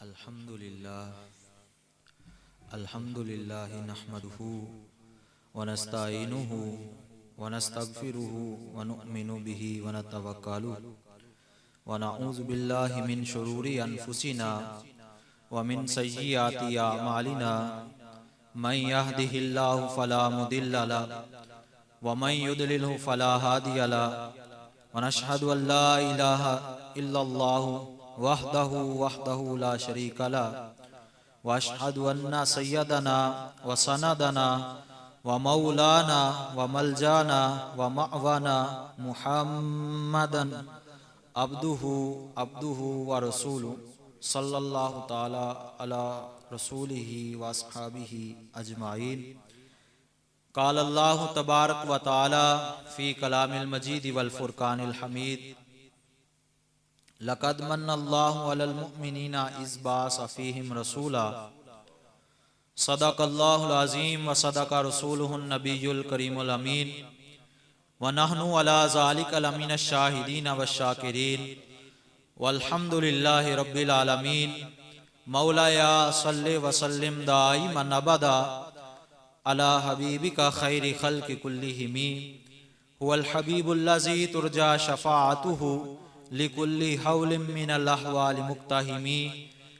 अल्हम्दुलिल्लाह नहमदुहु व नस्तईनुहु व नस्तगफिरुहु व नु'मिनु बिही व नतवक्कलु व नऊज़ु बिल्लाहि मिन शुरूरि अनफुसिना व मिन सय्यिआति अमालिना मन यहदिहिल्लाहु फला मुदिल्ल लहु व मन युद्लिलहु फला हादिय लहु व नशहदु अन ला इलाहा इल्लल्लाहु वहदहु ला शरीक लहु व अशहदु अन्ना सय्यदना व सनदना व मौलाना व मलजाना व मअवाना मुहम्मदन अब्दुहु व रसूलुहु सल्लल्लाहु ताला अला रसूलिही व अस्हाबिही अजमाइन। क़ाल अल्लाहु तबारक व तआला फ़ी कलामिल मजीद वल फ़ुरक़ानिल हमीद लक़द मन्नल्लाहु अलल मुअमिनीना इज़ बअस फ़ीहिम रसूला सदक़ल्लाहुल अज़ीम व सदक़ रसूलुहुन नबियुल करीमुल अमीन व नहनु अला ज़ालिका लमिनश शाहिदीन वश्शाकिरीन वल्हम्दुलिल्लाहि रब्बिल आलमीन। मौलाया सल्लि व सल्लिम दाइमन अबदा अला हबीबिका खैरि खल्क़ि कुल्लिहिमी हुवल हबीबुल्लज़ी तुरजा शफ़ाअतुहु लिकुल्लि हौलिम मिनल अहवालि मुक्तहिमी।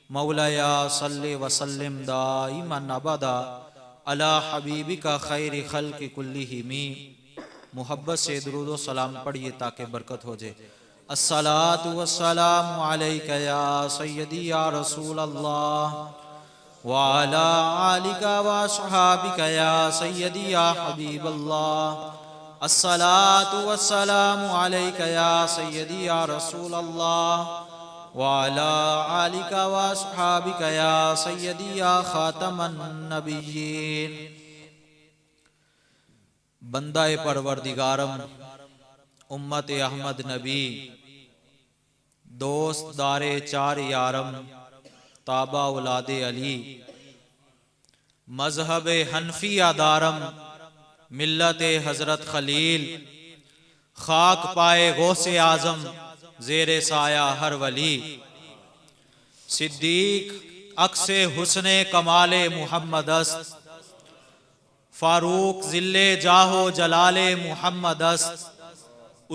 मौलाया सल्लि व सल्लिम दाइमन अबदा अला हबीबिका खैरि खल्क़ि कुल्लिहिमी। मुहब्बत से दुरूद व सलाम पढ़िए ताकि बरकत हो जाए। अस्सलातु वस्सलामु अलैका या सय्यदी या रसूल अल्लाह व अला आलिका व अस्हाबिका या सय्यदी या हबीब अल्लाह। अस्सलातु वस्सलामु अलैका या सय्यदी या रसूल अल्लाह व अला आलिका व अस्हाबिका या सय्यदी या खातमन नबिय्यीन। बंदाए परवरदिगारम उम्मत अहमद नबी दोस्त दारे चार यारम ताबा औलादे अली मजहब हनफिया दारम मिल्लत हजरत खलील खाक पाए गौसे आजम जेरे साया हर वली सिद्दीक अक्से हुस्ने कमाले मुहम्मद अस्त फारूक जिल्ले जाहो जलाले मुहम्मद अस्त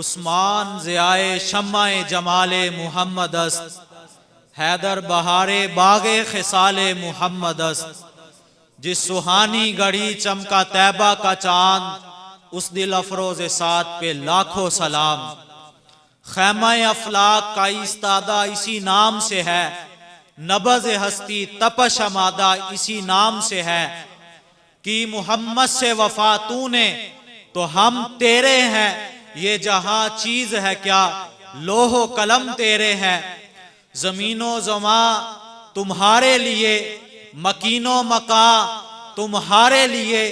उस्मान ज़ियाए शम्माए जमाले मुहम्मद अस्त हैदर बहारे बागे खिसाले मुहम्मद अस्त जिस सुहानी गढ़ी चमका तैबा का चांद उस दिल अफरोज साथ पे लाखों सलाम। खैमा अफलाक का इस्तादा इसी नाम से है नबज़ हस्ती तपश अमादा इसी नाम से है कि मोहम्मद से वफा तूने तो हम तेरे हैं ये जहां चीज है क्या लोहो कलम तेरे हैं। जमीनो जमा तुम्हारे लिए मकीनो मका तुम्हारे लिए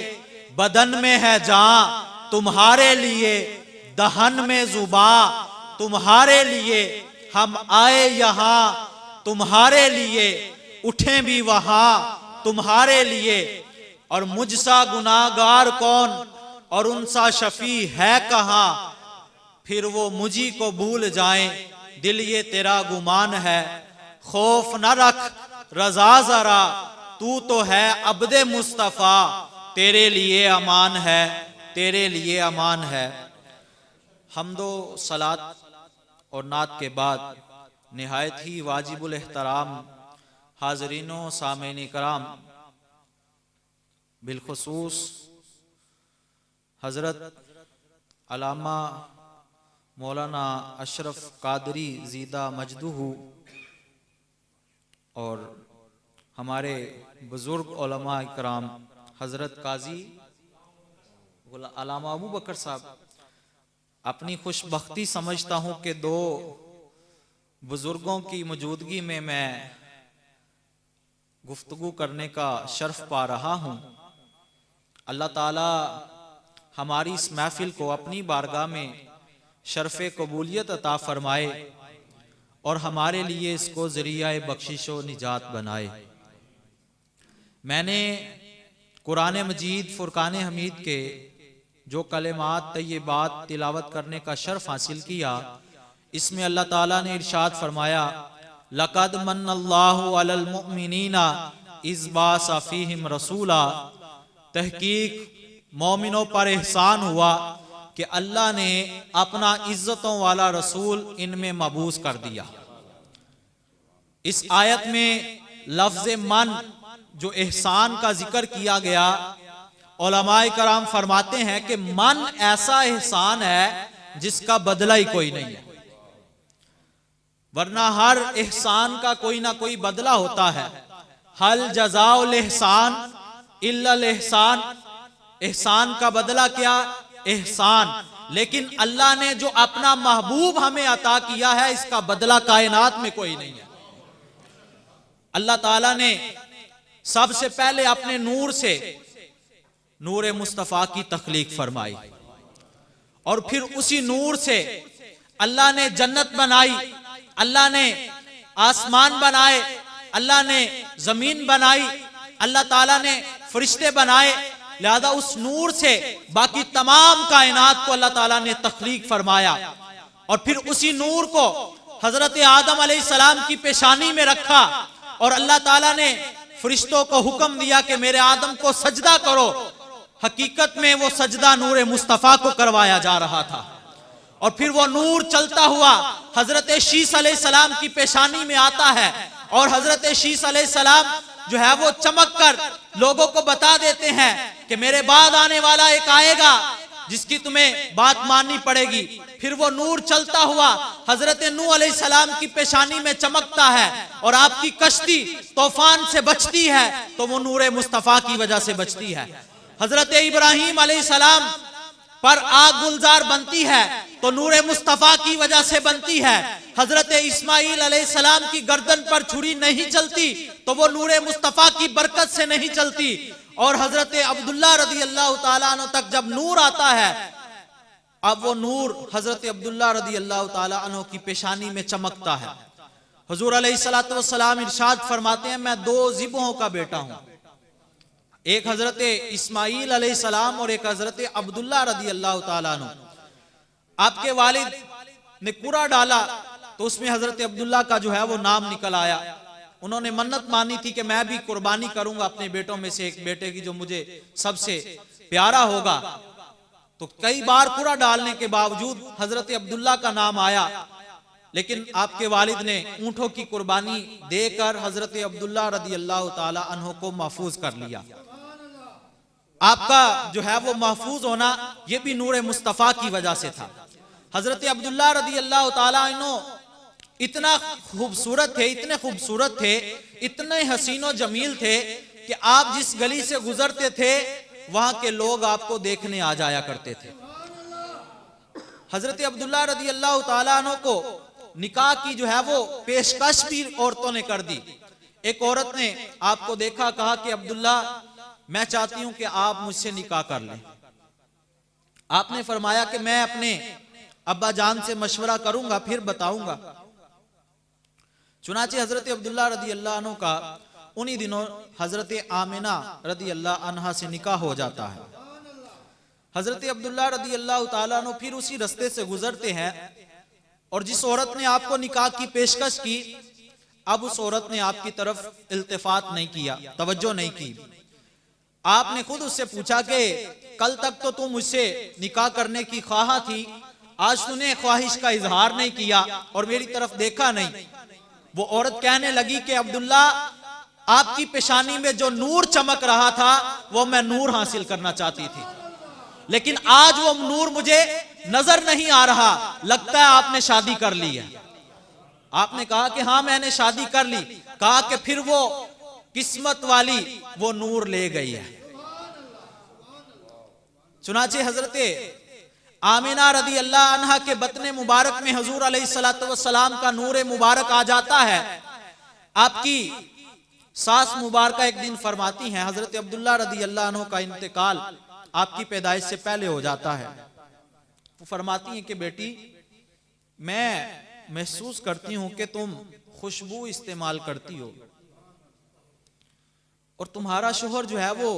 बदन में है जान तुम्हारे लिए दहन में जुबा तुम्हारे लिए हम आए यहाँ तुम्हारे लिए उठे भी वहां तुम्हारे लिए और मुझसा गुनाहगार कौन और उनसा शफी है कहाँ फिर वो मुझी को भूल जाएं दिल ये तेरा गुमान है। खौफ न रख रजा जरा तू तो है अब्दे मुस्तफा तेरे लिए अमान है तेरे लिए अमान है। हम्दो सलात और नात के बाद निहायत ही वाजिबुल एहतराम हाजरीनों सामेनी कराम बिलखुसूस हजरत अलामा मौलाना अशरफ कादरी ज़ीदा मजदूहू और हमारे बुजुर्ग उलमा इकराम हजरत काजी अलामा अबू बकर साहब अपनी खुशबख्ती समझता हूँ कि दो बुजुर्गों की मौजूदगी में मैं गुफ्तगू करने का शर्फ पा रहा हूँ। अल्लाह ताला हमारी इस महफिल को अपनी बारगाह में शर्फ़े कबूलियत अता फरमाए और हमारे लिए इसको ज़रिया बख्शिश व निजात बनाए। मैंने कुरान मजीद फ़ुरक़ान हमीद के जो कलिमात तय्यबात तिलावत करने का शर्फ हासिल किया इसमें अल्लाह ताला ने इरशाद फरमाया लक़द मन्नल्लाहु अलल मुमिनीना इज़ बाअसा फ़ीहिम रसूला, तहकीक मोमिनों पर एहसान हुआ कि अल्लाह ने अपना इज्जतों वाला रसूल इनमें मबूस कर दिया। इस आयत में लफ्ज़ मन जो एहसान का जिक्र किया गया, उलमाए कराम फरमाते हैं कि मन ऐसा एहसान है जिसका बदला ही कोई नहीं है, वरना हर एहसान का कोई ना कोई बदला होता है। हल जज़ाउल एहसान इल्लल एहसान, एहसान का बदला क्या? एहसान। लेकिन अल्लाह ने जो अपना महबूब हमें अता किया है, इसका बदला कायनात में कोई नहीं है। अल्लाह ताला ने सबसे पहले अपने नूर से नूर मुस्तफ़ा की तख्लीक फरमाई, और फिर उसी नूर से अल्लाह ने जन्नत बनाई, अल्लाह ने आसमान बनाए, अल्लाह ने जमीन बनाई, अल्लाह ताला ने फरिश्ते बनाए। लिहाजा उस नूर से बाकी तमाम कायनात को अल्लाह ताला ने तख्लीक फरमाया, और फिर उसी नूर को हजरत आदम अलैहिस्सलाम की पेशानी में रखा, और अल्लाह ताला ने फरिश्तों को हुक्म दिया कि मेरे आदम को सजदा करो। हकीकत में वो सजदा नूर मुस्तफ़ा को करवाया जा रहा था, और फिर वो नूर चलता हुआ हजरत शीस अलैहिस्सलाम की पेशानी में आता है, और हजरत शीस अलैहिस्सलाम जो है वो चमक कर लोगों को बता देते हैं कि मेरे बाद आने वाला एक आएगा जिसकी तुम्हें बात माननी पड़ेगी। फिर वो नूर चलता हुआ हजरत नूह अलैहिस्सलाम की पेशानी में चमकता है, और आपकी कश्ती तूफान से बचती है तो वो नूर मुस्तफ़ा की वजह से बचती है। हजरत इब्राहीम अलैहिस्सलाम पर आग गुलजार बनती है तो नूर मुस्तफ़ा की वजह से बनती है। हजरत इस्माइल अलैहिस्सलाम की गर्दन पर छुरी नहीं चलती तो वो नूर मुस्तफ़ा की बरकत से नहीं चलती। और हजरत अब्दुल्ला रदी अल्लाह ताला अन्हु तक जब नूर आता है, अब वो नूर हजरत अब्दुल्ला रदी अल्लाह ताला अन्हु की पेशानी में चमकता है। हुजूर अलैहिस्सलातु वस्सलाम इरशाद फरमाते हैं, मैं दो ज़िबों का बेटा हूं, एक हजरत इस्माइल अलैहिस्सलाम और एक हजरत अब्दुल्ला रदी अल्लाह ताला अन्हु। आपके वालिद ने कुरा डाला तो उसमें हजरत अब्दुल्ला का जो है वो नाम निकल आया। उन्होंने मन्नत मानी थी कि मैं भी कुर्बानी करूंगा अपने बेटों में से एक बेटे की जो मुझे सबसे प्यारा होगा। तो कई बार कुरा डालने के बावजूद हजरत अब्दुल्ला का नाम आया, लेकिन आपके वालिद ने ऊंटों की कुर्बानी देकर हजरत अब्दुल्ला रदी अल्लाह ताला अन्हु को महफूज कर लिया। आपका जो है वो महफूज होना ये भी नूर मुस्तफ़ा की वजह से था। हजरत अब्दुल्ला रदी अल्लाह ताला अन्हु इतना खूबसूरत थे, इतने खूबसूरत थे, इतने हसीनो जमील थे कि आप जिस गली से गुजरते थे वहां के लोग आपको देखने आ जाया करते थे। हजरत अब्दुल्ला रदी अल्लाह ताला अन्हु को निकाह की जो है वो पेशकश भी औरतों ने कर दी। एक औरत ने आपको देखा, कहा कि अब्दुल्ला मैं चाहती हूं कि आप मुझसे निकाह कर लें। आपने फरमाया कि मैं अपने अब्बा जान से मशवरा करूंगा फिर बताऊंगा। चुनाचे हजरत अब्दुल्ला रदी अल्लाह अन्हु का उन्हीं दिनों हजरत आमिना रदी अल्लाह अन्हा से निकाह हो जाता है। हजरत अब्दुल्ला रदी अल्लाह ताला अन्हु फिर उसी रास्ते से गुजरते हैं, और जिस औरत ने आपको निकाह की पेशकश की, अब उस औरत ने आपकी तरफ इल्तिफात नहीं किया, तवज्जो नहीं की। आपने खुद उससे पूछा कि कल तक तो तुम मुझसे निकाह करने की ख्वाहा थी, आज तूने ख्वाहिश का इजहार नहीं किया और मेरी तरफ देखा नहीं। वो औरत कहने लगी कि अब्दुल्ला आपकी पेशानी में जो नूर चमक रहा था वो मैं नूर हासिल करना चाहती थी, लेकिन आज वो नूर मुझे नजर नहीं आ रहा, लगता है आपने शादी कर ली है। आपने कहा कि हाँ मैंने शादी कर ली। कहा कि फिर वो किस्मत वाली वो नूर ले गई है। चुनाचे हजरत आमिना रदी अल्लाह अन्हा के बतने मुबारक में हुजूर अलैहिस्सलातु वस्सलाम का नूर मुबारक आ जाता है। आपकी सास मुबारक एक दिन फरमाती हैं, हजरत अब्दुल्ला रदी अल्लाह अन्हु का इंतकाल आपकी पैदाइश से पहले हो जाता है। वो फरमाती हैं कि बेटी मैं महसूस करती हूं कि तुम खुशबू इस्तेमाल करती हो, और तुम्हारा शोहर जो है वो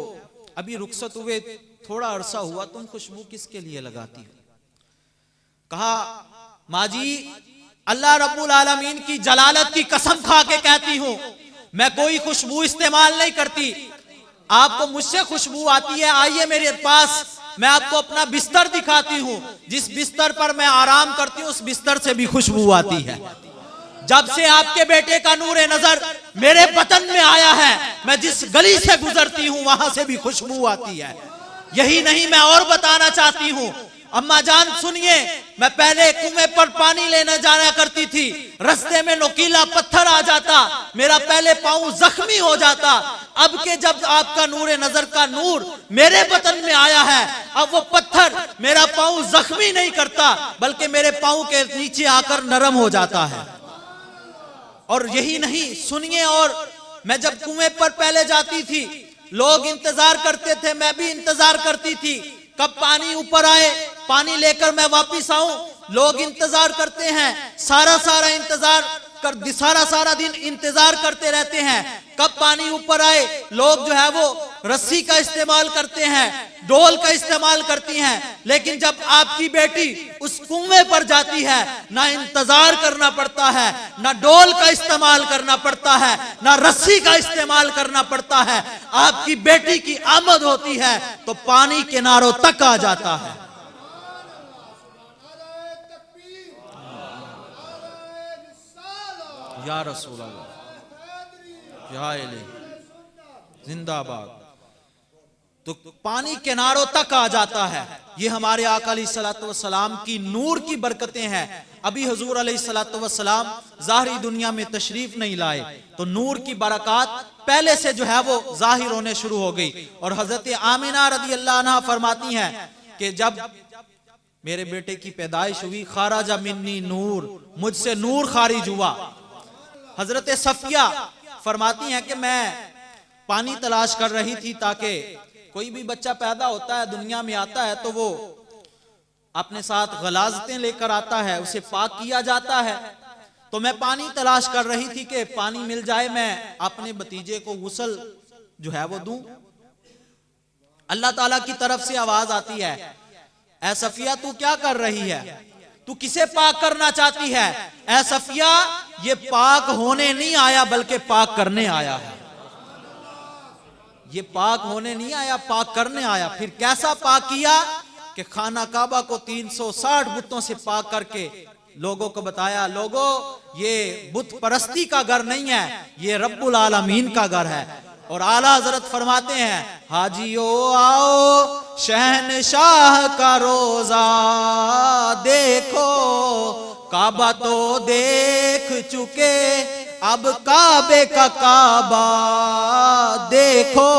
अभी रुखसत हुए थोड़ा अरसा हुआ, तुम खुशबू किसके लिए लगाती हो? कहा माँ जी अल्लाह रब्बुल आलमीन की जलालत की कसम खा के कहती हूं, मैं कोई खुशबू इस्तेमाल नहीं करती। आपको मुझसे खुशबू आती है, आइए मेरे पास, मैं आपको अपना बिस्तर दिखाती हूं। जिस बिस्तर पर मैं आराम करती हूं उस बिस्तर से भी खुशबू आती है। जब से आपके बेटे का नूरे नजर मेरे बतन में आया है, मैं जिस गली से गुजरती हूं वहां से भी खुशबू आती है। यही नहीं, मैं और बताना चाहती हूं। अम्मा जान सुनिए, मैं पहले कुएं पर पानी लेने जाया करती थी, रास्ते में नोकीला पत्थर आ जाता, मेरा पहले पांव जख्मी हो जाता। अब के जब आपका नूरे नजर का नूर मेरे बतन में आया है, अब वो पत्थर मेरा पांव जख्मी नहीं करता, बल्कि मेरे पांव के नीचे आकर नरम हो जाता है। और यही नहीं, सुनिए, और मैं जब कुएं पर पहले जाती थी, लोग इंतजार करते थे, मैं भी इंतजार करती थी कब पानी ऊपर आए, पानी लेकर मैं वापिस आऊं। लोग इंतजार करते हैं, सारा दिन इंतजार करते रहते हैं कब पानी ऊपर आए। लोग जो है वो रस्सी का इस्तेमाल करते हैं, डोल का इस्तेमाल करती हैं, लेकिन जब आपकी बेटी उस कुएं पर जाती है, ना इंतजार करना पड़ता है, ना डोल का इस्तेमाल करना पड़ता है, ना रस्सी का इस्तेमाल करना पड़ता है। आपकी बेटी की आमद होती है तो पानी किनारों तक आ जाता है। या रसूल अल्लाह, या इलाही जिंदाबाद। तो पानी किनारों तक आ जाता है। ये हमारे आका अलैहिस्सलातु वस्सलाम की नूर की बरकतें हैं। अभी हुजूर अलैहिस्सलातु वस्सलाम ज़ाहिरी दुनिया में तशरीफ नहीं लाए, तो नूर की बरकत पहले से जो है वो जाहिर होने शुरू हो गई। और हजरत आमिना रदी अल्लाह अन्हा फरमाती हैं कि जब मेरे बेटे की पैदाइश हुई, खाराजा मिन्नी नूर, मुझसे नूर खारिज हुआ। हजरत सफिया फरमाती हैं कि मैं पानी तलाश कर रही थी, ताकि कोई भी बच्चा पैदा होता है, दुनिया में आता है, तो वो अपने साथ गलाजतें लेकर आता है, उसे पाक किया जाता है। तो मैं पानी तलाश कर रही थी कि पानी मिल जाए, मैं अपने भतीजे को गुस्ल जो है वो दूं। अल्लाह ताला की तरफ से आवाज आती है, ऐ सफिया तू क्या कर रही है, तू किसे पाक करना चाहती है? ऐ सफिया, ये पाक होने नहीं आया बल्कि पाक करने आया है। ये पाक होने नहीं आया, पाक करने आया। फिर कैसा पाक किया कि खाना काबा को 360 बुतों से पाक करके लोगों को बताया, लोगों ये बुत परस्ती का घर नहीं है, ये रब्बुल आलमीन का घर है। और आला हजरत फरमाते हैं, हाजियो आओ शहनशाह का रोजा देखो, काबा तो देख चुके अब काबे का काबा देखो।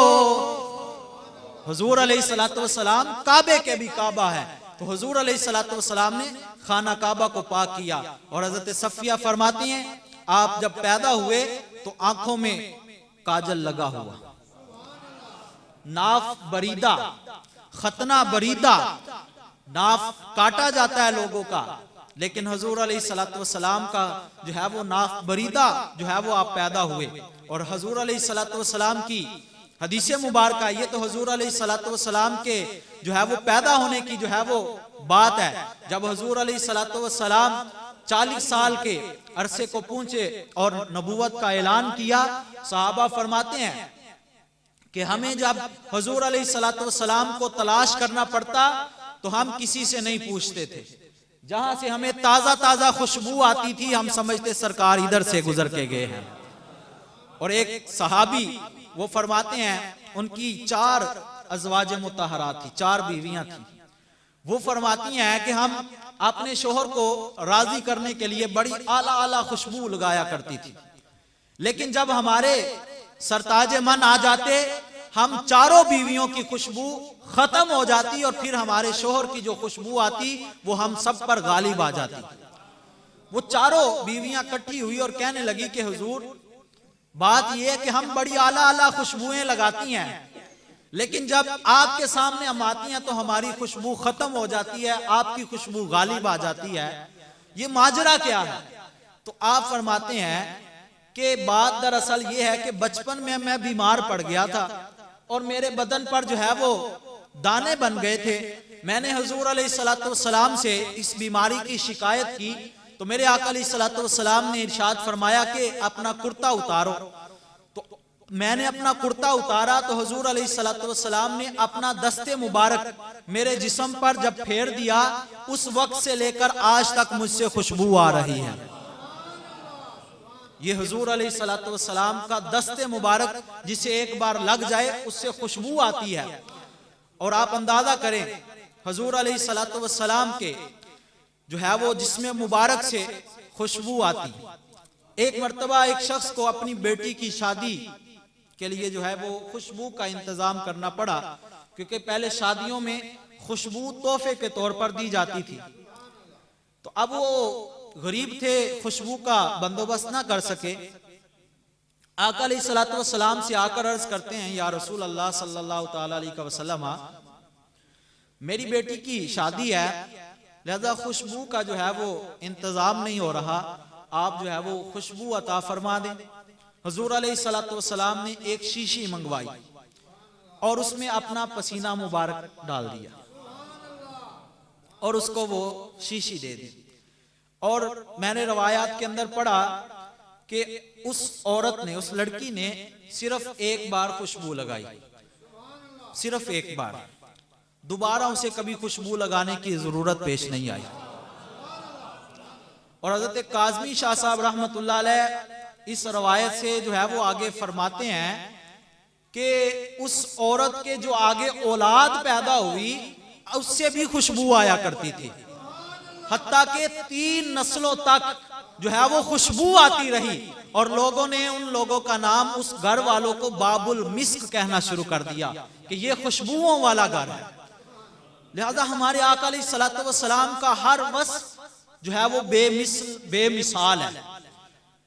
हुजूर अलैहिस्सलातु वस्सलाम काबे के भी काबा है, तो हुजूर अलैहिस्सलातु वस्सलाम ने खाना काबा को पाक किया। और हजरत सफिया फरमाती हैं, आप जब पैदा हुए तो आंखों में काजल लगा हुआ, नाफ बरीदा, खतना बरीदा, नाफ काटा जाता है लोगों का, लेकिन हुजूर अलैहिस्सलातु वस्सलाम का जो है वो नाफ बरीदा जो है वो आप पैदा हुए। और हुजूर अलैहिस्सलातु वस्सलाम की हदीस मुबारक है, ये तो हुजूर अलैहिस्सलातु वस्सलाम के जो है वो पैदा होने की जो है वो बात है। जब हुजूर अलैहिस्सलातु वस्सलाम 40 साल के अरसे को पहुंचे और नबूवत का ऐलान किया, सहाबा फरमाते हैं कि हमें जब हुजूर अलैहिस्सलातु वस्सलाम को तलाश करना पड़ता तो हम किसी से नहीं पूछते थे, जहां से हमें ताजा ताजा खुशबू आती थी हम समझते सरकार इधर से गुजर के गए हैं। और एक सहाबी वो फरमाते हैं, उनकी 4 अज़वाज मुतहरात थी, 4 बीवियां थी। वो फरमाती हैं कि हम अपने शोहर को राजी करने के लिए बड़ी आला आला खुशबू लगाया करती थी, लेकिन जब हमारे सरताज मन आ जाते हम चारों बीवियों की खुशबू खत्म हो जाती और फिर हमारे शोहर की जो खुशबू आती वो हम सब पर गालिब आ जाती। वो चारों बीवियां इकट्ठी हुई और कहने लगी कि हुजूर, बात यह है कि हम बड़ी आला आला खुशबुएं लगाती हैं, लेकिन जब आपके सामने हम आती हैं तो हमारी खुशबू खत्म हो जाती है, आपकी खुशबू गालिब आ जाती है, ये माजरा क्या है? तो आप फरमाते हैं कि बात दरअसल ये है कि बचपन में मैं बीमार पड़ गया था और मेरे बदन पर जो है वो दाने बन गए थे। मैंने हुजूर अलैहिस्सलातु वस्सलाम से इस बीमारी की शिकायत की तो मेरे आका अलैहिस्सलातु वस्सलाम ने इरशाद फरमाया कि अपना कुर्ता उतारो। तो मैंने अपना कुर्ता उतारा तो हुजूर अलैहिस्सलातु वस्सलाम ने अपना दस्ते मुबारक मेरे जिस्म पर जब फेर दिया, उस वक्त से लेकर आज तक मुझसे खुशबू आ रही है। ये हुजूर अलैहिस्सलातु वस्सलाम का दस्ते मुबारक जिसे एक बार लग जाए उससे खुशबू आती है। और आप अंदाजा करें हुजूर अलैहिस्सलातु वस्सलाम के जो है वो जिस्म मुबारक से खुशबू आती। एक मर्तबा एक शख्स को अपनी बेटी की शादी के लिए जो है वो खुशबू का इंतजाम करना पड़ा, क्योंकि पहले शादियों में खुशबू तोहफे के तौर पर दी जाती थी। तो अब वो गरीब थे, खुशबू का बंदोबस्त ना कर सके। आका अलैहिस्सलातु वस्सलाम से आकर अर्ज करते हैं, या रसूल अल्लाह सल्लल्लाहु तआला अलैहि वसल्लम, मेरी बेटी की शादी है, लिहाजा खुशबू का जो है वो इंतजाम नहीं हो रहा, आप जो है वो खुशबू अता फरमा दें। हुजूर अलैहिस्सलातु वस्सलाम ने एक शीशी मंगवाई और उसमें अपना पसीना मुबारक डाल दिया और उसको वो शीशी दे दी। और मैंने रवायात के अंदर पढ़ा कि उस औरत ने, उस लड़की ने सिर्फ एक बार खुशबू लगाई, सिर्फ एक बार, दोबारा उसे कभी खुशबू लगाने की जरूरत पेश नहीं आई। और हजरत काज़मी शाह साहब रहमतुल्लाह अलैह इस रवायत से जो है वो आगे फरमाते हैं कि उस औरत के जो आगे औलाद पैदा हुई उससे भी खुशबू आया करती थी, हत्ता के 3 नस्लों तक जो है वो खुशबू आती रही। और लोगों ने उन लोगों का नाम, उस घर वालों को बाबुल मिस्क कहना शुरू कर दिया कि ये खुशबुओं वाला घर है। लिहाजा हमारे आका अलैहिस्सलातु वस्सलाम का हर वस्फ जो है वो बेमिसाल है।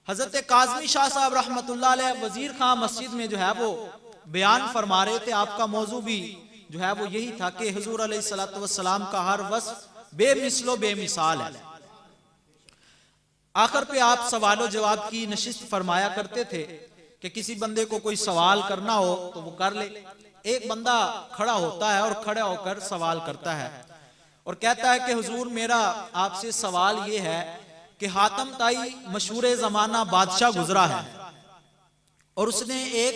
हजरत काज़मी शाह साहब रहमतुल्लाह अलैह वजीर खां मस्जिद में जो है वो बयान फरमा रहे थे, आपका मौजू भी जो है वो यही था कि हुजूर अलैहिस्सलातु वस्सलाम का हर वस्फ बेमिसलो बेमिसाल है। आखिर पे आप सवालो जवाब की नशिस्त फरमाया करते थे कि किसी बंदे को कोई सवाल करना हो तो वो कर ले। एक बंदा खड़ा होता है और खड़ा होकर सवाल करता है और कहता है कि हुजूर मेरा आपसे सवाल ये है कि हातम ताई मशहूर जमाना बादशाह गुजरा है और उसने एक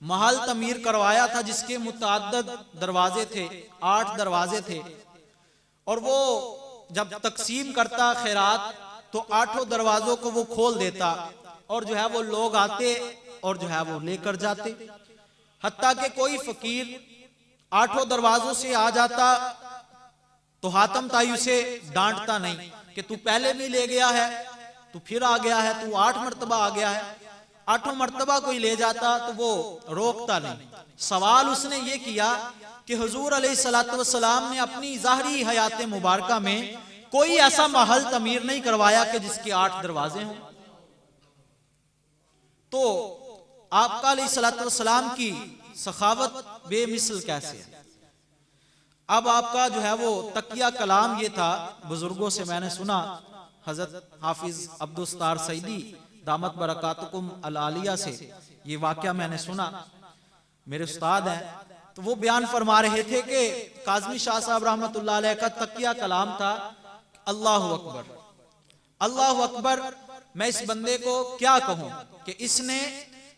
महल तमीर करवाया था जिसके मुतअद्दिद दरवाजे थे, 8 दरवाजे थे। और वो जब तकसीम करता खैरात तो 8 दरवाजों को वो खोल देता और जो है वो लोग आते और जो है वो लेकर जाते। हत्ता कि कोई फकीर 8 दरवाजों से आ जाता तो हातम ताई उसे डांटता नहीं कि तू पहले भी ले गया है, तू फिर आ गया है, तू 8 मर्तबा आ गया है। 8 मर्तबा कोई ले जाता तो वो रोकता नहीं। सवाल उसने ये किया कि हुजूर अलैहिस्सलातु वस्सलाम ने अपनी ज़ाहरी हयात मुबारका में कोई ऐसा महल तमीर नहीं करवाया कि जिसके 8 दरवाजे हों। तो आपका अलैहिस्सलातु वस्सलाम की सखावत बेमिसल कैसे है। अब आपका जो है वो तकिया कलाम ये था, बुजुर्गों से मैंने सुना, हजरत हाफिज अब्दुस्तार सईदी दामत बरकातुकुम अल आलिया से ये वाकया मैंने सुना, मेरे उस्ताद हैं, तो वो बयान फरमा रहे थे कि काज़मी शाह साहब रहमतुल्लाह अलैह का तकिया कलाम था अल्लाहु अकबर, अल्लाहु अकबर। मैं इस बंदे को क्या कहूं कि इसने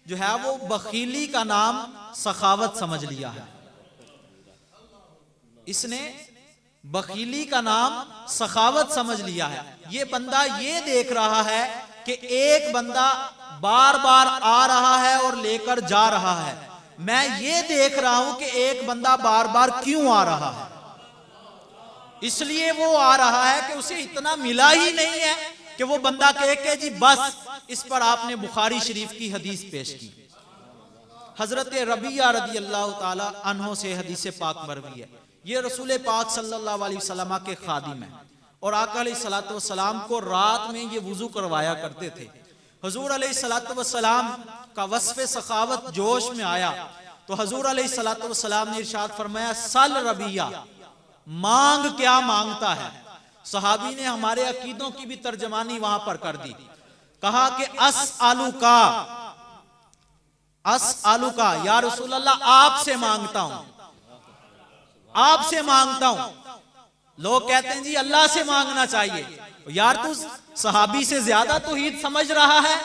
जो है वो बखीली का नाम सखावत समझ लिया है, इसने बखीली का नाम सखावत समझ लिया है। ये बंदा ये देख रहा है कि एक बंदा बार बार आ रहा है और लेकर जा रहा है, मैं ये देख रहा हूं कि एक बंदा बार बार क्यों आ रहा है, इसलिए वो आ रहा है कि उसे इतना मिला ही नहीं है कि वो बंदा कहे कि जी बस। इस पर आपने बुखारी शरीफ की हदीस पेश की, हजरत रबिया रदी अल्लाह ताला अन्हो से हदीस पाक मरवी है। ये रसूल पाक सल्लल्लाहु अलैहि वसल्लम के खादिम है और आका अलैहिस्सलातु वस्सलाम को रात में ये वुजू करवाया करते थे। हुजूर अलैहिस्सलातु वस्सलाम का वस्फ़े सखावत जोश में आया तो हुजूर अलैहिस्सलातु वस्सलाम ने इरशाद फरमाया, सल रबिया, मांग क्या मांगता है। सहाबी ने हमारे अकीदों की भी तर्जमानी वहां पर कर दी, कहा कि अस आलू का या रसूल अल्लाह आपसे मांगता हूं, आपसे मांगता हूं। लोग कहते हैं जी अल्लाह से मांगना चाहिए। यार तू सहाबी से ज्यादा तौहीद समझ रहा है?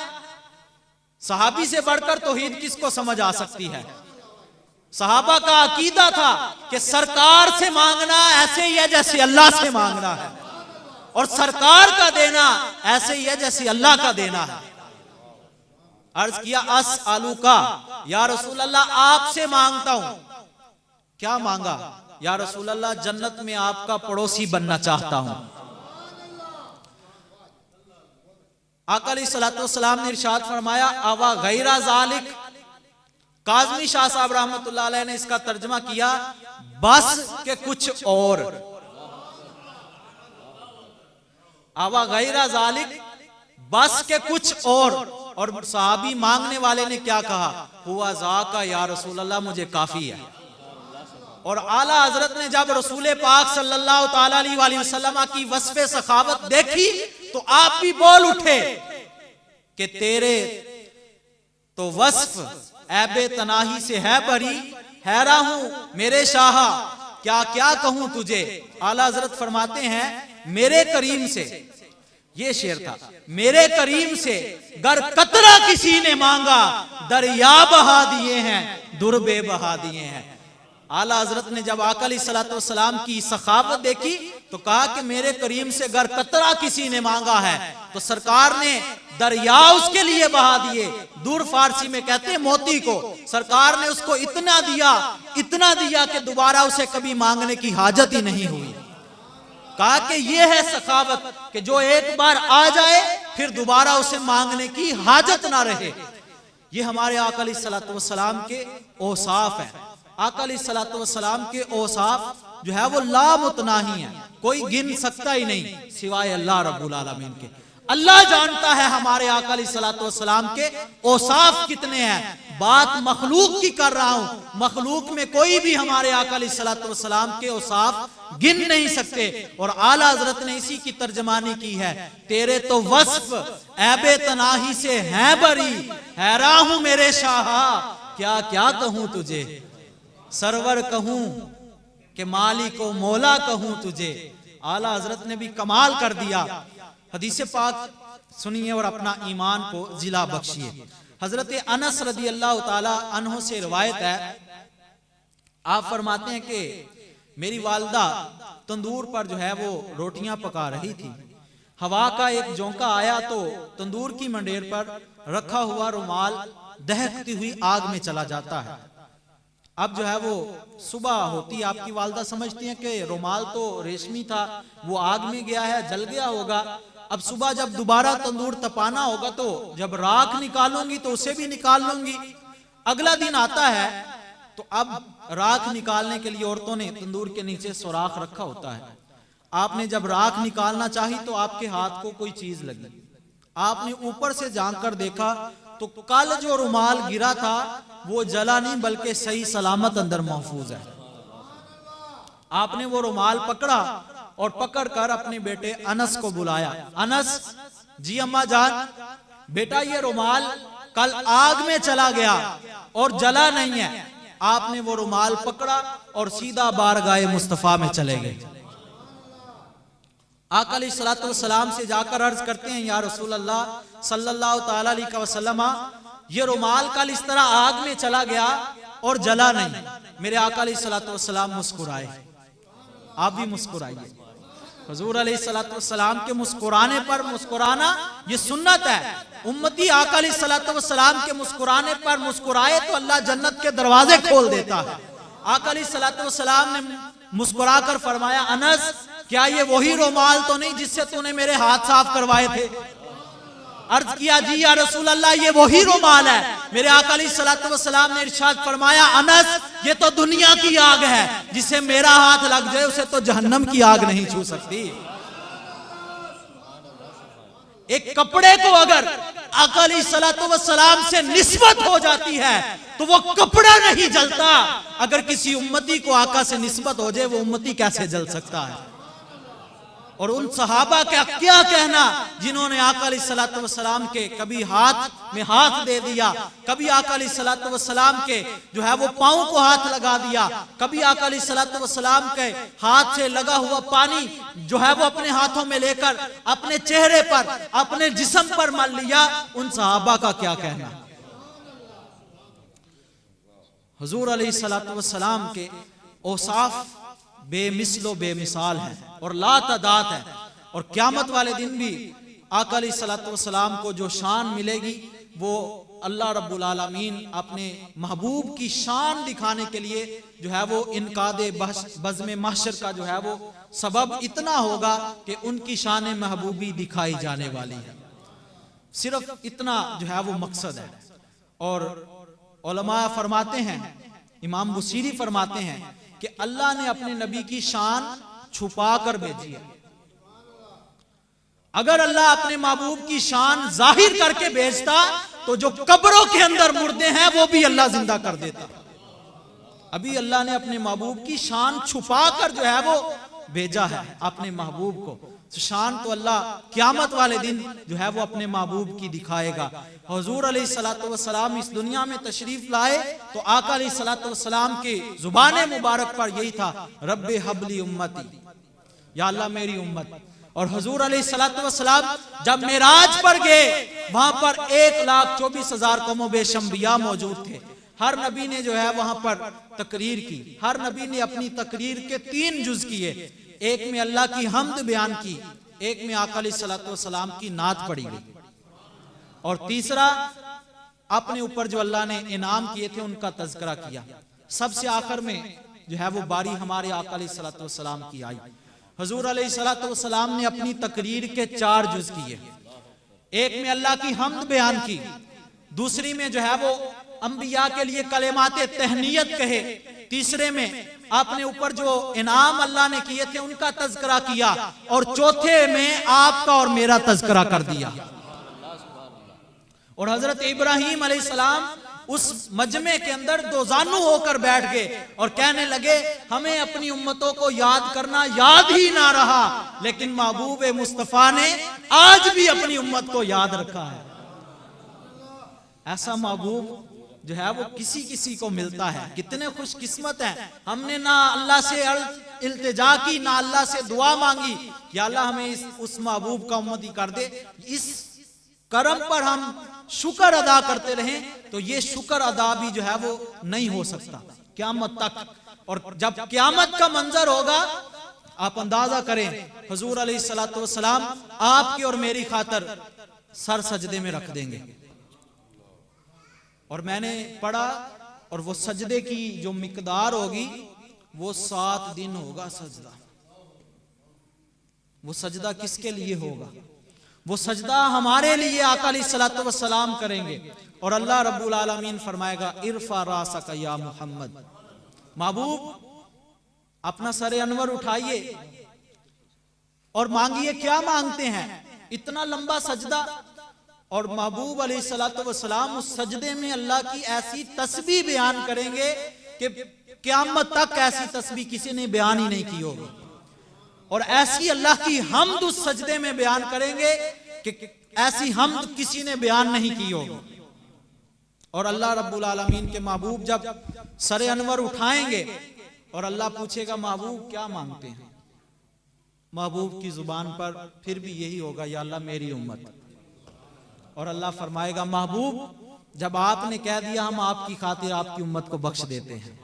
सहाबी से बढ़कर तौहीद किसको समझ आ सकती है? सहाबा का अकीदा था कि सरकार से मांगना ऐसे ही है जैसे अल्लाह से मांगना है, और सरकार का देना ऐसे ही है जैसे अल्लाह का देना है। अर्ज किया अस आलू का, या रसूल अल्लाह आपसे मांगता हूं। क्या मांगा? या रसूल अल्लाह जन्नत में आपका पड़ोसी बनना चाहता हूं। आका अलैहिस्सलातु वस्सलाम ने इरशाद फरमाया अवा गैरा ज़ालिक। काज़मी शाह साहब रहमतुल्लाह अलैह ने इसका तर्जमा किया बस के कुछ और। अवा गैरा ज़ालिक, बस के कुछ और सहाबी मांगने वाले ने क्या कहा? हुआ ज़ाका या रसूल अल्लाह, मुझे काफी है। और आला हजरत ने जब रसूल पाक सल्लल्लाहु ताला अलैहि वसल्लम की वस्फ़े सखावत देखी तो आप भी बोल उठे कि तेरे तो वस्फ ऐबे तनाही से है भरी, हैरा हूं मेरे शाह क्या क्या कहूं तुझे। आला हजरत फरमाते हैं मेरे करीम से, ये शेर था, मेरे करीम से गर कतरा किसी ने मांगा दरिया बहा दिए हैं, दुर्बे बहा दिए हैं। आला हजरत ने जब आका अलैहिस्सलातु वस्सलाम की सखावत देखी तो कहा कि मेरे करीम से गर कतरा किसी ने मांगा है तो सरकार ने दरिया उसके लिए बहा दिए। दूर फारसी में कहते हैं मोती को, सरकार ने उसको इतना दिया कि दोबारा उसे कभी मांगने की हाजत ही नहीं हुई। कहा कि ये है सखावत कि जो एक बार आ जाए फिर दोबारा उसे मांगने की हाजत ना रहे। ये हमारे आका अलैहिस्सलातु वस्सलाम के औसाफ है। आका अलैहिस्सलातु वस्सलाम के औसाफ जो है वो लामुतनाही है, कोई गिन सकता ही नहीं सिवाय अल्लाह रब्बुल आलमीन के। अल्लाह जानता है हमारे आका अलैहिस्सलातु वस्सलाम के औसाफ कितने हैं। बात मखलूक की कर रहा हूं, मखलूक में कोई भी हमारे आका अलैहिस्सलातु वस्सलाम के औसाफ गिन नहीं सकते। और आला हजरत ने इसी की तर्जमानी की है, तेरे तो वस्फ ऐबे तनाही से हैं बरी, हैरा हूं मेरे शाह क्या क्या कहूं तुझे। सरवर कहूं कि मालिक को मौला कहूं तुझे। आला हजरत ने भी कमाल कर दिया। हदीस पाक सुनिए और अपना ईमान को जिला बख्शिए। हजरत अनस रदी अल्लाह ताला अन्हो से रिवायत है, आप फरमाते हैं कि मेरी वालदा तंदूर पर जो है वो रोटियां पका रही थी। हवा का एक झोंका आया तो तंदूर की मंडेर पर रखा हुआ रुमाल दहकती हुई आग में चला जाता है। अब जो है वो सुबह होती, आपकी वालदा समझती हैं कि रुमाल तो रेशमी था, वो आग में गया है, जल गया होगा। अब सुबह जब दोबारा तंदूर तपाना होगा तो जब राख निकालूंगी तो उसे भी निकाल लूंगी। अगला दिन आता है तो अब राख निकालने के लिए औरतों ने तंदूर के नीचे सुराख रखा होता है। आपने जब राख निकालना चाही तो आपके हाथ को कोई चीज लगी, आपने ऊपर से झांक कर देखा तो कल जो रुमाल गिरा था वो जला नहीं बल्कि सही सलामत अंदर महफूज है। आपने वो रुमाल पकड़ा और पकड़कर अपने बेटे अनस को बुलाया। अनस जी अम्मा जान, बेटा ये रुमाल कल आग में चला गया और जला नहीं है। आपने वो रुमाल पकड़ा और सीधा बारगाह मुस्तफा में चले गए। आका अलैहिस्सलातु वस्सलाम से जाकर अर्ज करते हैं या रसूल अल्लाह सल्लल्लाहु ताला अलैहि वसल्लम, ये रुमाल कल इस तरह आग में चला गया और जला नहीं। मेरे आका अलैहिस्सलातु वस्सलाम मुस्कुराए। आप भी मुस्कुराइए। हुजूर अलैहिस्सलातु वस्सलाम के मुस्कुराने पर मुस्कुराना ये सुन्नत है। उम्मती आका अलैहिस्सलातु वस्सलाम के मुस्कुराने पर मुस्कुराए तो अल्लाह जन्नत के दरवाजे खोल देता है। आका अलैहिस्सलातु वस्सलाम ने मुस्कुराकर फरमाया, अनस क्या ये वही रुमाल तो नहीं जिससे तूने मेरे हाथ साफ करवाए थे? अर्ज किया जी या रसूल अल्लाह ये वही रुमाल है। मेरे आका अलैहिस्सलातु वस्सलाम ने इरशाद फरमाया, अनस ये तो दुनिया की आग है, जिसे मेरा हाथ लग जाए उसे तो जहन्नम की आग नहीं छू सकती। एक कपड़े को अगर आका अलैहिस्सलातु वस्सलाम से निस्बत हो जाती है तो वो कपड़ा नहीं जलता। अगर किसी उम्मती को आका से निस्बत हो जाए वो उम्मती कैसे जल सकता है? और उन सहाबा का क्या कहना जिन्होंने आका अलैहिस्सलातु वस्सलाम के कभी हाथ में हाथ दे दिया, कभी आका अलैहिस्सलातु वस्सलाम के जो है वो पांव को हाथ लगा दिया, कभी आका अलैहिस्सलातु वस्सलाम के हाथ से लगा हुआ पानी जो है वो अपने हाथों में लेकर अपने चेहरे पर, अपने जिस्म पर मल लिया। उन सहाबा का क्या कहना। हुजूर अलैहिस्सलातु वस्सलाम के औसाफ बेमिसलो बेमिसाल है और ला तादाद है। और क़यामत वाले दिन भी आका अलैहिस्सलातु वस्सलाम को जो शान मिलेगी वो अल्लाह रब्बुल आलमीन अपने महबूब की शान दिखाने के लिए जो है वो इनकादे बज़्म महशर का जो है वो सबब इतना होगा कि उनकी शान महबूबी दिखाई जाने वाली है। सिर्फ इतना जो है वो मकसद है। और उलमा फरमाते हैं, इमाम बुसीरी फरमाते हैं कि अल्लाह ने अपने नबी की शान छुपा कर भेजी है। अगर अल्लाह अपने महबूब की शान जाहिर करके भेजता तो जो कब्रों के अंदर मुर्दे हैं वो भी अल्लाह जिंदा कर देता। अभी अल्लाह ने अपने महबूब की शान छुपा कर जो है वो भेजा है अपने महबूब को। शान तो अल्लाह क़यामत वाले दिन जो है वो अपने महबूब की दिखाएगा। हुजूर अलैहिस्सलातु वस्सलाम इस दुनिया में तशरीफ लाए तो आका अलैहिस्सलातु वस्सलाम की जुबान मुबारक पर यही था, रब्बे हबली उम्मती, या अल्लाह मेरी उम्मत। और हुजूर अलैहिस्सलातु वस्सलाम जब मेराज पर गए वहां पर 1,24,000 कौमो बेश अंबिया मौजूद थे। हर नबी ने जो है वहां पर तकरीर की। हर नबी ने अपनी तकरीर के 3 जुज किए। एक में अल्लाह की हम्द बयान की, एक में आका अलैहिस्सलातु वस्सलाम की नात पढ़ी गई, और तीसरा अपने ऊपर जो अल्लाह ने इनाम किए थे उनका तज़किरा किया। सबसे आखिर में जो है वो बारी हमारे आका अलैहिस्सलातु वस्सलाम की आई। हुजूर अलैहिस्सलातु वस्सलाम ने अपनी तकरीर के 4 जुज किए। एक में अल्लाह की हम्द बयान की, दूसरी में जो है वो अंबिया के लिए कलेमाते तहनीयत कहे, तीसरे में आपने ऊपर जो इनाम अल्लाह ने किए थे उनका तज़किरा किया, और चौथे में आपका और मेरा तज़किरा कर दिया। और हजरत इब्राहीम अलैहिस्सलाम उस मजमे के अंदर दोजानू होकर बैठ गए और कहने लगे हमें अपनी उम्मतों को याद करना याद ही ना रहा, लेकिन महबूब मुस्तफा ने आज भी अपनी उम्मत को याद रखा है। ऐसा महबूब जो है वो किसी किसी को मिलता है। कितने खुशकिस्मत हैं। हमने ना अल्लाह से इल्तिजा की, ना अल्लाह से दुआ मांगी कि अल्लाह हमें उस महबूब का उम्मती कर दे। इस करम पर हम शुक्र अदा करते रहें तो ये शुक्र अदा भी जो है वो नहीं हो सकता क़यामत तक। और जब क़यामत का मंजर होगा आप अंदाजा करें, हुजूर अलैहिस्सलातु वस्सलाम आपकी और मेरी खातर सर सजदे में रख देंगे। और मैंने पढ़ा, और वो सजदे की जो मिकदार होगी वो 7 दिन होगा सजदा। वो सजदा किसके लिए होगा? वो सजदा हमारे लिए आका अलैहिस्सलातु वस्सलाम करेंगे। और अल्लाह रब्बुल आलमीन फरमाएगा इरफा रासका या मुहम्मद, महबूब अपना सर अनवर उठाइए और मांगिए। क्या मांगते हैं? इतना लंबा सजदा। और महबूब अलैहिस्सलातु वस्सलाम उस सजदे में अल्लाह की ऐसी तस्बीह बयान करेंगे कि क़यामत तक ऐसी तस्बीह किसी ने बयान ही नहीं की होगी। और ऐसी अल्लाह की हम्द उस सजदे में बयान करेंगे कि ऐसी हम्द किसी ने बयान नहीं की होगी। और अल्लाह रब्बुल आलमीन के महबूब जब सर अनवर उठाएंगे और अल्लाह पूछेगा महबूब क्या मांगते हैं, महबूब की जुबान पर फिर भी यही होगा, या अल्लाह मेरी उम्मत। और अल्लाह फरमाएगा महबूब जब आपने कह दिया हम आपकी खातिर आपकी उम्मत को बख्श देते हैं।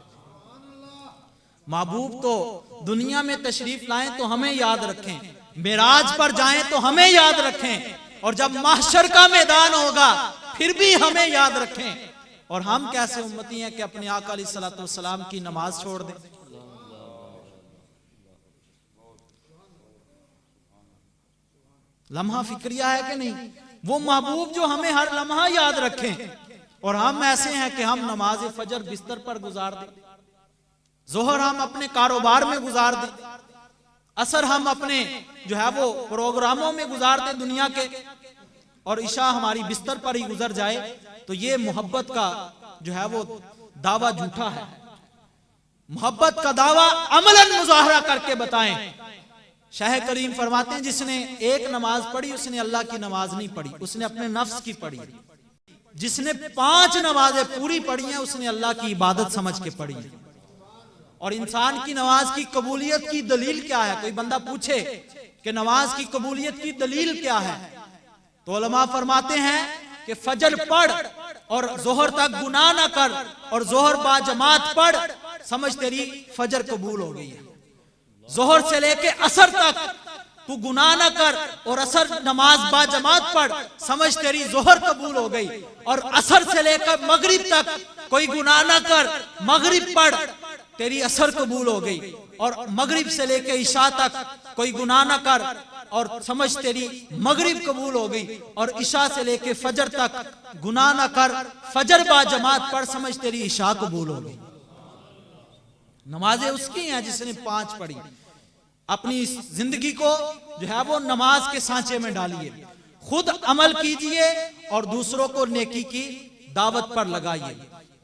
महबूब तो दुनिया में तशरीफ लाएं तो हमें याद रखें, मेराज पर जाएं तो हमें याद रखें, और जब महशर का मैदान होगा फिर भी हमें याद रखें। और हम कैसे उम्मती हैं कि अपने आका अलैहिस्सलातु वस्सलाम की नमाज छोड़ दें। लम्हा फिक्रिया है कि नहीं? वो महबूब जो हमें हर लम्हा याद रखें। और हम ऐसे हैं कि हम नमाज फजर बिस्तर पर गुजार दें, जोहर हम अपने कारोबार में गुजार दें, असर हम अपने जो है वो प्रोग्रामों में गुजार दें दुनिया के, और इशा हमारी बिस्तर पर ही गुजर जाए, तो ये मोहब्बत का जो है वो दावा झूठा है। मोहब्बत का दावा अमलन मुजाहरा करके बताएं शाह करीम फरमाते हैं जिसने एक नमाज पढ़ी उसने अल्लाह की नमाज नहीं पढ़ी, उसने अपने नफ्स की पढ़ी। जिसने 5 नमाजें पूरी पढ़ी हैं उसने अल्लाह की इबादत समझ के पढ़ी है। और इंसान की नमाज की कबूलियत की दलील क्या है? कोई बंदा पूछे कि नमाज की कबूलियत की दलील क्या है, तो उलमा फरमाते हैं कि फजर पढ़ और जोहर तक गुनाह ना कर और जोहर बा जमात पढ़, समझ तेरी फजर कबूल हो गई है। जोहर से लेके असर तक तू गुनाह ना कर और असर नमाज बा जमात पढ़, समझ तेरी जोहर कबूल हो गई। और असर से लेकर मगरिब तक कोई गुनाह ना कर, मगरिब पढ़, तेरी असर कबूल हो गई। और मगरिब से लेके इशा तक कोई गुनाह ना कर और समझ तेरी मगरिब कबूल हो गई। और इशा से लेके फजर तक गुनाह ना कर, फजर बा जमात पढ़, समझ तेरी इशा कबूल हो गई। नमाजें उसकी हैं जिसने 5 पढ़ी। अपनी जिंदगी को जो है वो नमाज के सांचे में डालिए, खुद अमल कीजिए और दूसरों को नेकी की दावत पर लगाइए।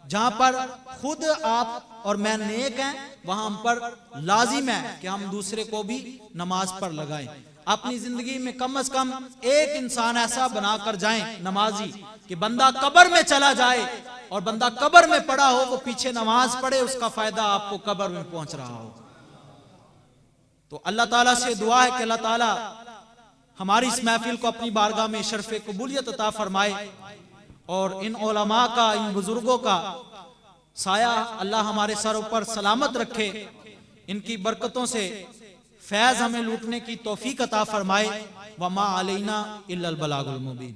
जहां पर खुद आप और मैं नेक हैं वहां हम पर लाजिम है कि हम दूसरे को भी नमाज पर लगाएं। अपनी जिंदगी में कम से कम एक इंसान ऐसा बनाकर जाएं नमाजी कि बंदा कब्र में चला जाए और बंदा कब्र में पड़ा हो, वो पीछे नमाज पढ़े, उसका फायदा आपको कब्र में पहुंच रहा हो। तो अल्लाह ताला से दुआ है कि अल्लाह ताला हमारी इस महफिल को अपनी बारगाह में शर्फ़े कबूलियत अता फरमाए और इन उलमा का, इन बुजुर्गों का साया अल्लाह हमारे सरों पर सलामत रखे। इनकी बरकतों से फैज़ हमें लूटने की तौफीक अता फरमाए। वमा अलैना इल्लल बलागुल मुबीन।